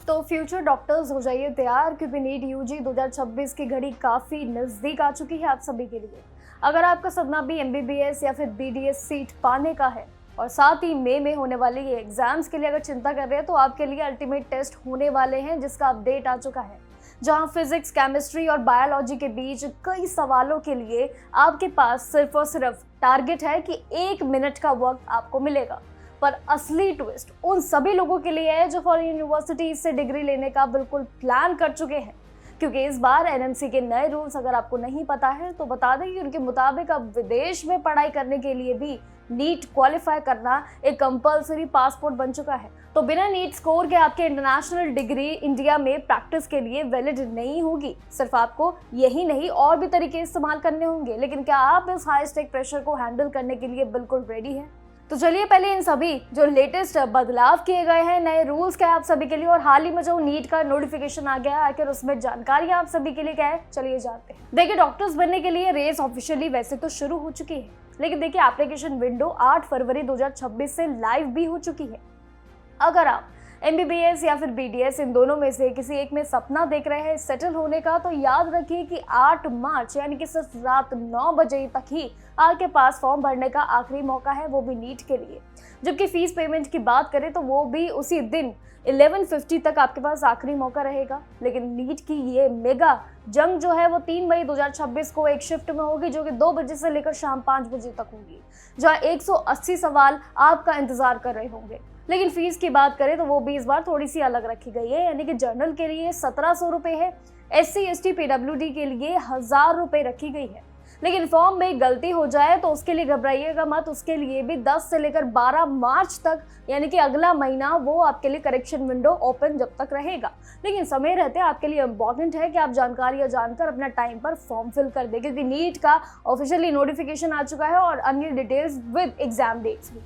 तो future doctors हो जाइए तैयार, क्योंकि नीट यूजी 2026 की घड़ी काफ़ी नज़दीक आ चुकी है आप सभी के लिए। अगर आपका सपना भी एमबीबीएस या फिर बीडीएस सीट पाने का है और साथ ही मई में होने वाले ये एग्जाम्स के लिए अगर चिंता कर रहे हैं, तो आपके लिए अल्टीमेट टेस्ट होने वाले हैं जिसका अपडेट आ चुका है, जहां फिजिक्स, केमिस्ट्री और बायोलॉजी के बीच कई सवालों के लिए आपके पास सिर्फ और सिर्फ टारगेट है कि 1 मिनट का वक्त आपको मिलेगा। पर असली ट्विस्ट उन सभी लोगों के लिए है जो फॉरेन यूनिवर्सिटी से डिग्री लेने का बिल्कुल प्लान कर चुके हैं, क्योंकि इस बार एनएमसी के नए रूल्स अगर आपको नहीं पता है तो बता दें कि उनके मुताबिक अब विदेश में पढ़ाई करने के लिए भी नीट क्वालिफाई करना एक कंपलसरी पासपोर्ट बन चुका है। तो बिना नीट स्कोर के आपके इंटरनेशनल डिग्री इंडिया में प्रैक्टिस के लिए वैलिड नहीं होगी। सिर्फ आपको यही नहीं और भी तरीके इस्तेमाल करने होंगे। लेकिन क्या आप इस हाई स्टेक प्रेशर को हैंडल करने के लिए बिल्कुल रेडी हैं? तो चलिए पहले इन सभी जो लेटेस्ट बदलाव किए गए हैं, नए रूल्स क्या है आप सभी के लिए, और हाल ही में जो नीट का नोटिफिकेशन आ गया है, आखिर उसमें जानकारी आप सभी के लिए क्या है, चलिए जानते हैं। देखिए, डॉक्टर्स बनने के लिए रेस ऑफिशियली वैसे तो शुरू हो चुकी है, लेकिन देखिए एप्लीकेशन विंडो 8 फरवरी 2026 से लाइव भी हो चुकी है। अगर आप एमबीबीएस या फिर बीडीएस इन दोनों में से किसी एक में सपना देख रहे हैं सेटल होने का, तो याद रखिए कि 8 मार्च यानी कि सिर्फ रात 9 बजे तक ही आपके पास फॉर्म भरने का आखिरी मौका है, वो भी नीट के लिए। जबकि फीस पेमेंट की बात करें तो वो भी उसी दिन 11:50 तक आपके पास आखिरी मौका रहेगा। लेकिन नीट की ये मेगा जंग जो है वो 3 मई 2026 को एक शिफ्ट में होगी, जो कि 2 बजे से लेकर शाम 5 बजे तक होगी, जहाँ 180 सवाल आपका इंतजार कर रहे होंगे। लेकिन फीस की बात करें तो वो भी इस बार थोड़ी सी अलग रखी गई है, यानी कि जनरल के लिए 1700 रुपये है, SC ST PWD के लिए 1000 रुपये रखी गई है। लेकिन फॉर्म में गलती हो जाए तो उसके लिए घबराइएगा मत, उसके लिए भी 10 से लेकर 12 मार्च तक यानी कि अगला महीना वो आपके लिए करेक्शन विंडो ओपन जब तक रहेगा। लेकिन समय रहते आपके लिए इम्पॉर्टेंट है कि आप जानकारियां जानकर अपना टाइम पर फॉर्म फिल कर दें, क्योंकि नीट का ऑफिशियली नोटिफिकेशन आ चुका है और अन्य डिटेल्स विद एग्जाम डेट्स भी।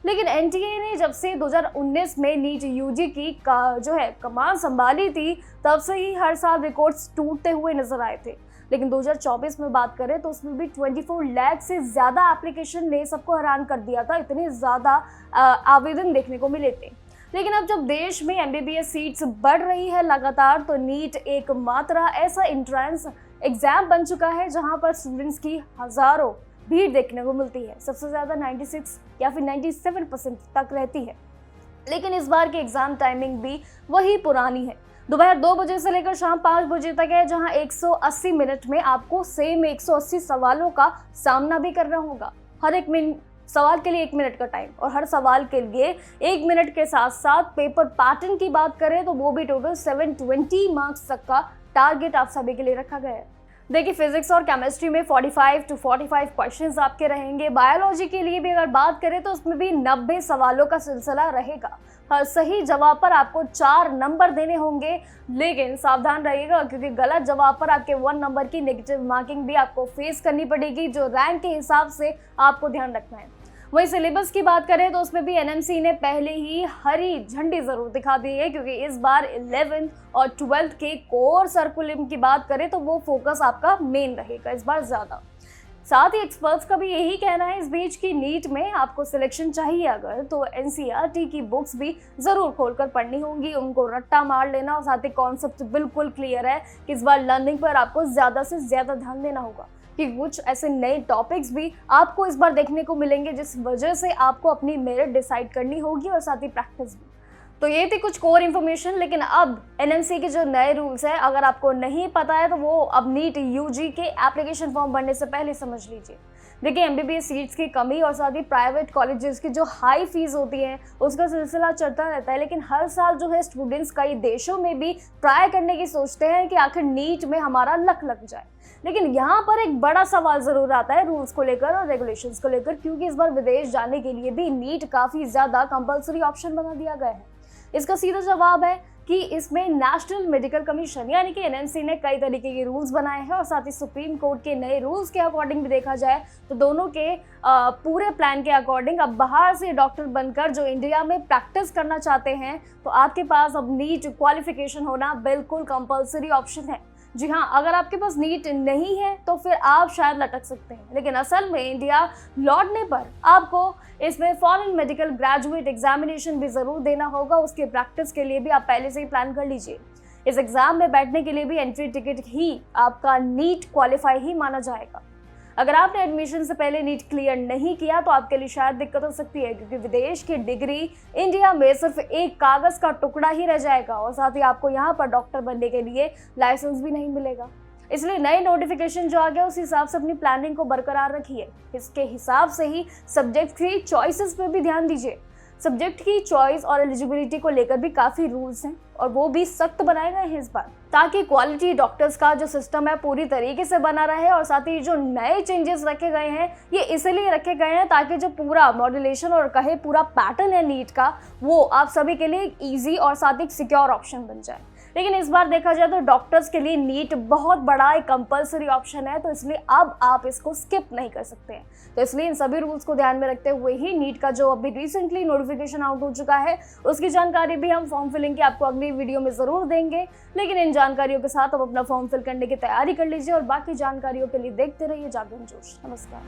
लेकिन एनटीए ने जब से 2019 में नीट यूजी की जो है कमान संभाली थी, तब से ही हर साल रिकॉर्ड्स टूटते हुए नजर आए थे। लेकिन 2024 में बात करें तो उसमें भी 24 लाख से ज़्यादा एप्लीकेशन ने सबको हैरान कर दिया था, इतने ज़्यादा आवेदन देखने को मिले थे। लेकिन अब जब देश में एमबीबीएस सीट्स बढ़ रही है लगातार, तो नीट एक मात्र ऐसा एंट्रेंस एग्जाम बन चुका है जहां पर स्टूडेंट्स की हज़ारों भीड़ देखने को मिलती है। सबसे ज़्यादा 96 या फिर 97% तक रहती है। लेकिन इस बार की एग्ज़ाम टाइमिंग भी वही पुरानी है, दोपहर 2 बजे से लेकर शाम 5 बजे तक है, जहां 180 मिनट में आपको सेम 180 सवालों का सामना भी करना होगा। हर एक सवाल के लिए 1 मिनट का टाइम, और हर सवाल के लिए 1 मिनट के साथ साथ पेपर पैटर्न की बात करें तो वो भी टोटल 720 मार्क्स तक का टारगेट आप सभी के लिए रखा गया है। देखिए, फिजिक्स और केमिस्ट्री में 45 to 45 क्वेश्चंस आपके रहेंगे। बायोलॉजी के लिए भी अगर बात करें तो उसमें भी 90 सवालों का सिलसिला रहेगा। हर सही जवाब पर आपको 4 नंबर देने होंगे, लेकिन सावधान रहिएगा, क्योंकि गलत जवाब पर आपके 1 नंबर की नेगेटिव मार्किंग भी आपको फेस करनी पड़ेगी, जो रैंक के हिसाब से आपको ध्यान रखना है। वहीं सिलेबस की बात करें तो उसमें भी एनएमसी ने पहले ही हरी झंडी जरूर दिखा दी है, क्योंकि इस बार 11th और 12th के कोर सर्कुलम की बात करें तो वो फोकस आपका मेन रहेगा इस बार ज़्यादा। साथ ही एक्सपर्ट्स का भी यही कहना है इस बीच की नीट में आपको सिलेक्शन चाहिए अगर, तो एनसीईआरटी की बुक्स भी ज़रूर खोलकर पढ़नी होंगी, उनको रट्टा मार लेना, और साथ ही कॉन्सेप्ट बिल्कुल क्लियर है कि इस बार लर्निंग पर आपको ज़्यादा से ज़्यादा ध्यान देना होगा, कि कुछ ऐसे नए टॉपिक्स भी आपको इस बार देखने को मिलेंगे जिस वजह से आपको अपनी मेरिट डिसाइड करनी होगी, और साथ ही प्रैक्टिस भी। तो ये थी कुछ कोर इन्फॉर्मेशन। लेकिन अब एनएमसी के जो नए रूल्स हैं, अगर आपको नहीं पता है तो वो अब नीट यूजी के एप्लीकेशन फॉर्म भरने से पहले समझ लीजिए। देखिए, एमबीबीएस सीट्स की कमी और साथ ही प्राइवेट कॉलेजेस की जो हाई फीस होती है उसका सिलसिला चलता रहता है। लेकिन हर साल जो है स्टूडेंट्स कई देशों में भी ट्राई करने की सोचते हैं कि आखिर नीट में हमारा लक लग जाए। लेकिन यहाँ पर एक बड़ा सवाल ज़रूर आता है रूल्स को लेकर और रेगुलेशंस को लेकर, क्योंकि इस बार विदेश जाने के लिए भी नीट काफ़ी ज़्यादा कंपलसरी ऑप्शन बना दिया गया है। इसका सीधा जवाब है कि इसमें नेशनल मेडिकल कमीशन यानी कि एनएमसी ने कई तरीके के रूल्स बनाए हैं, और साथ ही सुप्रीम कोर्ट के नए रूल्स के अकॉर्डिंग भी देखा जाए तो दोनों के पूरे प्लान के अकॉर्डिंग अब बाहर से डॉक्टर बनकर जो इंडिया में प्रैक्टिस करना चाहते हैं, तो आपके पास अब नीट क्वालिफिकेशन होना बिल्कुल कंपलसरी ऑप्शन है। जी हाँ, अगर आपके पास नीट नहीं है तो फिर आप शायद लटक सकते हैं, लेकिन असल में इंडिया लौटने पर आपको इसमें फॉरेन मेडिकल ग्रेजुएट एग्जामिनेशन भी ज़रूर देना होगा। उसके प्रैक्टिस के लिए भी आप पहले से ही प्लान कर लीजिए। इस एग्ज़ाम में बैठने के लिए भी एंट्री टिकट ही आपका नीट क्वालिफाई ही माना जाएगा। अगर आपने एडमिशन से पहले नीट क्लियर नहीं किया तो आपके लिए शायद दिक्कत हो सकती है, क्योंकि विदेश की डिग्री इंडिया में सिर्फ एक कागज़ का टुकड़ा ही रह जाएगा और साथ ही आपको यहाँ पर डॉक्टर बनने के लिए लाइसेंस भी नहीं मिलेगा। इसलिए नई नोटिफिकेशन जो आ गया उस हिसाब से अपनी प्लानिंग को बरकरार रखिए। इसके हिसाब से ही सब्जेक्ट की चॉइसेस पे भी ध्यान दीजिए। सब्जेक्ट की चॉइस और एलिजिबिलिटी को लेकर भी काफ़ी रूल्स हैं और वो भी सख्त बनाए गए हैं इस बार, ताकि क्वालिटी डॉक्टर्स का जो सिस्टम है पूरी तरीके से बना रहे। और साथ ही जो नए चेंजेस रखे गए हैं ये इसलिए रखे गए हैं ताकि जो पूरा मॉड्यूलेशन और कहे पूरा पैटर्न है नीट का, वो आप सभी के लिए एक ईजी और साथ ही सिक्योर ऑप्शन बन जाए। लेकिन इस बार देखा जाए तो डॉक्टर्स के लिए नीट बहुत बड़ा एक कंपलसरी ऑप्शन है, तो इसलिए अब आप इसको स्किप नहीं कर सकते हैं। तो इसलिए इन सभी रूल्स को ध्यान में रखते हुए ही नीट का जो अभी रिसेंटली नोटिफिकेशन आउट हो चुका है उसकी जानकारी भी हम फॉर्म फिलिंग की आपको अगली वीडियो में ज़रूर देंगे। लेकिन इन जानकारियों के साथ आप अपना फॉर्म फिल करने की तैयारी कर लीजिए और बाकी जानकारियों के लिए देखते रहिए जागरण जोश। नमस्कार।